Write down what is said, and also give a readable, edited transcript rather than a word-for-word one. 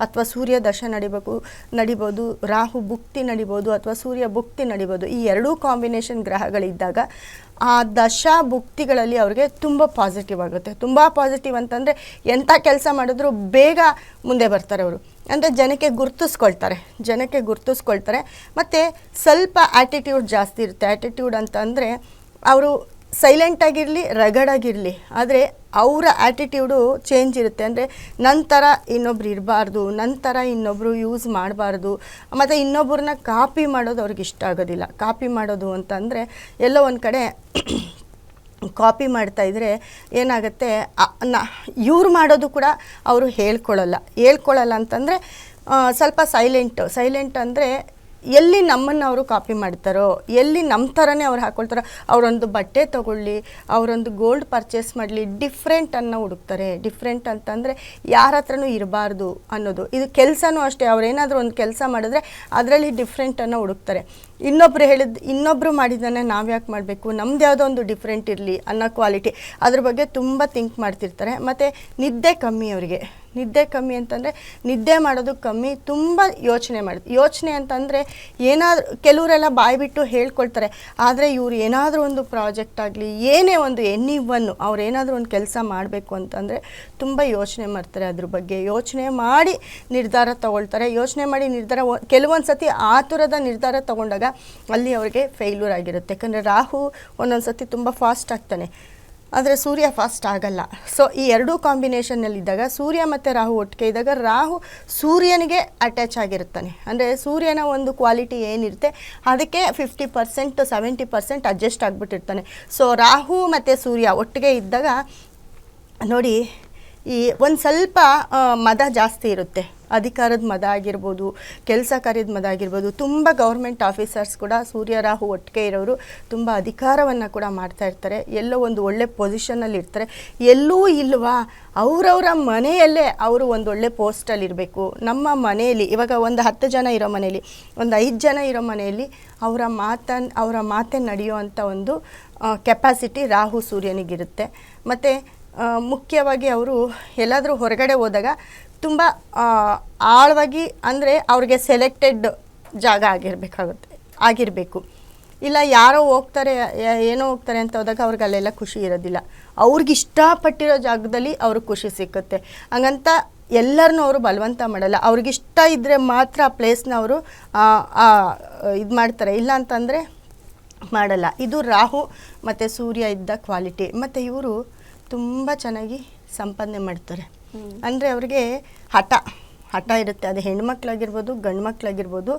ಅಥವಾ ಸೂರ್ಯ ದಶ ನಡಿಬೋದು, ರಾಹು ಭುಕ್ತಿ ನಡಿಬೋದು, ಅಥವಾ ಸೂರ್ಯ ಭುಕ್ತಿ ನಡಿಬೋದು. ಈ ಎರಡೂ ಕಾಂಬಿನೇಷನ್ ಗ್ರಹಗಳಿದ್ದಾಗ ಆ ದಶಾ ಭುಕ್ತಿಗಳಲ್ಲಿ ಅವ್ರಿಗೆ ತುಂಬ ಪಾಸಿಟಿವ್ ಆಗುತ್ತೆ. ತುಂಬ ಪಾಸಿಟಿವ್ ಅಂತಂದರೆ ಎಂಥ ಕೆಲಸ ಮಾಡಿದ್ರು ಬೇಗ ಮುಂದೆ ಬರ್ತಾರೆ ಅವರು. ಅಂದರೆ ಜನಕ್ಕೆ ಗುರ್ತಿಸ್ಕೊಳ್ತಾರೆ. ಮತ್ತು ಸ್ವಲ್ಪ ಆ್ಯಟಿಟ್ಯೂಡ್ ಜಾಸ್ತಿ ಇರುತ್ತೆ. ಆ್ಯಟಿಟ್ಯೂಡ್ ಅಂತಂದರೆ ಅವರು ಸೈಲೆಂಟಾಗಿರಲಿ, ರಗಡಾಗಿರಲಿ, ಆದರೆ ಅವರ ಆ್ಯಟಿಟ್ಯೂಡು ಚೇಂಜ್ ಇರುತ್ತೆ. ಅಂದರೆ ನಂತರ ಇನ್ನೊಬ್ರು ಇರಬಾರ್ದು, ನಂತರ ಇನ್ನೊಬ್ಬರು ಯೂಸ್ ಮಾಡಬಾರ್ದು, ಮತ್ತು ಇನ್ನೊಬ್ಬರನ್ನ ಕಾಪಿ ಮಾಡೋದು ಅವ್ರಿಗೆ ಇಷ್ಟ ಆಗೋದಿಲ್ಲ. ಕಾಪಿ ಮಾಡೋದು ಅಂತಂದರೆ ಎಲ್ಲೋ ಒಂದು ಕಡೆ ಕಾಪಿ ಮಾಡ್ತಾಯಿದ್ರೆ ಏನಾಗುತ್ತೆ, ಇವ್ರು ಮಾಡೋದು ಕೂಡ ಅವರು ಹೇಳ್ಕೊಳ್ಳಲ್ಲ ಅಂತಂದರೆ ಸ್ವಲ್ಪ ಸೈಲೆಂಟ್ ಅಂದರೆ ಎಲ್ಲಿ ನಮ್ಮನ್ನು ಅವರು ಕಾಪಿ ಮಾಡ್ತಾರೋ, ಎಲ್ಲಿ ನಮ್ಮ ಥರನೇ ಅವ್ರು ಹಾಕ್ಕೊಳ್ತಾರೋ, ಅವರೊಂದು ಬಟ್ಟೆ ತೊಗೊಳ್ಳಿ, ಅವರೊಂದು ಗೋಲ್ಡ್ ಪರ್ಚೇಸ್ ಮಾಡಲಿ, ಡಿಫ್ರೆಂಟನ್ನು ಹುಡುಕ್ತಾರೆ. ಡಿಫ್ರೆಂಟ್ ಅಂತಂದರೆ ಯಾರ ಹತ್ರನೂ ಇರಬಾರ್ದು ಅನ್ನೋದು. ಇದು ಕೆಲಸನೂ ಅಷ್ಟೇ, ಅವರೇನಾದರೂ ಒಂದು ಕೆಲಸ ಮಾಡಿದ್ರೆ ಅದರಲ್ಲಿ ಡಿಫ್ರೆಂಟನ್ನು ಹುಡುಕ್ತಾರೆ. ಇನ್ನೊಬ್ಬರು ಮಾಡಿದ್ದಾನೆ ನಾವು ಯಾಕೆ ಮಾಡಬೇಕು, ನಮ್ದು ಯಾವುದೋ ಒಂದು ಡಿಫ್ರೆಂಟ್ ಇರಲಿ ಅನ್ನೋ ಕ್ವಾಲಿಟಿ, ಅದ್ರ ಬಗ್ಗೆ ತುಂಬ ಥಿಂಕ್ ಮಾಡ್ತಿರ್ತಾರೆ. ಮತ್ತು ನಿದ್ದೆ ಕಮ್ಮಿ ಅಂತಂದರೆ ನಿದ್ದೆ ಮಾಡೋದು ಕಮ್ಮಿ, ತುಂಬ ಯೋಚನೆ ಅಂತಂದರೆ ಕೆಲವರೆಲ್ಲ ಬಾಯ್ಬಿಟ್ಟು ಹೇಳ್ಕೊಳ್ತಾರೆ. ಆದರೆ ಇವ್ರು ಏನಾದರೂ ಒಂದು ಪ್ರಾಜೆಕ್ಟ್ ಆಗಲಿ, ಏನೇ ಒಂದು ಅವ್ರು ಏನಾದರೂ ಒಂದು ಕೆಲಸ ಮಾಡಬೇಕು ಅಂತಂದರೆ ತುಂಬ ಯೋಚನೆ ಮಾಡ್ತಾರೆ. ಅದ್ರ ಬಗ್ಗೆ ಯೋಚನೆ ಮಾಡಿ ನಿರ್ಧಾರ ತಗೊಳ್ತಾರೆ. ಕೆಲವೊಂದು ಸತಿ ಆತುರದ ನಿರ್ಧಾರ ತಗೊಂಡಾಗ ಅಲ್ಲಿ ಅವರಿಗೆ ಫೇಲ್ಯೂರ್ ಆಗಿರುತ್ತೆ. ಯಾಕಂದರೆ ರಾಹು ಒಂದೊಂದು ಸತಿ ತುಂಬ ಫಾಸ್ಟ್ ಆಗ್ತಾನೆ, ಆದರೆ ಸೂರ್ಯ ಫಾಸ್ಟ್ ಆಗಲ್ಲ. ಸೊ ಈ ಎರಡೂ ಕಾಂಬಿನೇಷನ್ನಲ್ಲಿದ್ದಾಗ, ಸೂರ್ಯ ಮತ್ತು ರಾಹು ಒಟ್ಟಿಗೆ ಇದ್ದಾಗ, ರಾಹು ಸೂರ್ಯನಿಗೆ ಅಟ್ಯಾಚ್ ಆಗಿರ್ತಾನೆ. ಅಂದರೆ ಸೂರ್ಯನ ಒಂದು ಕ್ವಾಲಿಟಿ ಏನಿರುತ್ತೆ ಅದಕ್ಕೆ 50% 70% ಅಡ್ಜಸ್ಟ್ ಆಗಿಬಿಟ್ಟಿರ್ತಾನೆ. ಸೊ ರಾಹು ಮತ್ತು ಸೂರ್ಯ ಒಟ್ಟಿಗೆ ಇದ್ದಾಗ ನೋಡಿ, ಈ ಒಂದು ಸ್ವಲ್ಪ ಮದ ಜಾಸ್ತಿ ಇರುತ್ತೆ. ಅಧಿಕಾರದ ಮದ ಆಗಿರ್ಬೋದು, ಕೆಲಸ ಕಾರ್ಯದ ಮದ ಆಗಿರ್ಬೋದು. ತುಂಬ ಗೌರ್ಮೆಂಟ್ ಆಫೀಸರ್ಸ್ ಕೂಡ ಸೂರ್ಯ ರಾಹು ಒಟ್ಟಿಗೆ ಇರೋರು ತುಂಬ ಅಧಿಕಾರವನ್ನು ಕೂಡ ಮಾಡ್ತಾ ಇರ್ತಾರೆ. ಎಲ್ಲೋ ಒಂದು ಒಳ್ಳೆ ಪೊಸಿಷನಲ್ಲಿ ಇರ್ತಾರೆ. ಎಲ್ಲೂ ಇಲ್ವಾ, ಅವರವರ ಮನೆಯಲ್ಲೇ ಅವರು ಒಂದು ಒಳ್ಳೆ ಪೋಸ್ಟಲ್ಲಿ ಇರಬೇಕು. ನಮ್ಮ ಮನೆಯಲ್ಲಿ ಇವಾಗ ಒಂದು 10 ಜನ ಇರೋ ಮನೆಯಲ್ಲಿ, ಒಂದು 5 ಜನ ಇರೋ ಮನೆಯಲ್ಲಿ ಅವರ ಮಾತೆ ನಡೆಯೋ ಅಂಥ ಒಂದು ಕೆಪಾಸಿಟಿ ರಾಹು ಸೂರ್ಯನಿಗಿರುತ್ತೆ. ಮತ್ತು ಮುಖ್ಯವಾಗಿ ಅವರು ಎಲ್ಲಾದರೂ ಹೊರಗಡೆ ಹೋದಾಗ ತುಂಬ ಆಳವಾಗಿ, ಅಂದರೆ ಅವ್ರಿಗೆ ಸೆಲೆಕ್ಟೆಡ್ ಜಾಗ ಆಗಿರಬೇಕು. ಇಲ್ಲ ಯಾರೋ ಏನೋ ಹೋಗ್ತಾರೆ ಅಂತ ಹೋದಾಗ ಅವ್ರಿಗೆ ಅಲ್ಲೆಲ್ಲ ಖುಷಿ ಇರೋದಿಲ್ಲ. ಅವ್ರಿಗೆ ಇಷ್ಟಪಟ್ಟಿರೋ ಜಾಗದಲ್ಲಿ ಅವ್ರಿಗೆ ಖುಷಿ ಸಿಕ್ಕುತ್ತೆ. ಹಂಗಂತ ಎಲ್ಲರನ್ನೂ ಅವರು ಬಲವಂತ ಮಾಡಲ್ಲ. ಅವ್ರಿಗಿಷ್ಟ ಇದ್ದರೆ ಮಾತ್ರ ಆ ಪ್ಲೇಸ್ನ ಅವರು ಇದು ಮಾಡ್ತಾರೆ, ಇಲ್ಲ ಅಂತಂದರೆ ಮಾಡಲ್ಲ. ಇದು ರಾಹು ಮತ್ತು ಸೂರ್ಯ ಇದ್ದ ಕ್ವಾಲಿಟಿ. ಮತ್ತು ಇವರು ತುಂಬ ಚೆನ್ನಾಗಿ ಸಂಪಾದನೆ ಮಾಡ್ತಾರೆ. ಅಂದರೆ ಅವ್ರಿಗೆ ಹಠ ಇರುತ್ತೆ. ಅದು ಹೆಣ್ಮಕ್ಳಾಗಿರ್ಬೋದು, ಗಂಡು ಮಕ್ಕಳಾಗಿರ್ಬೋದು.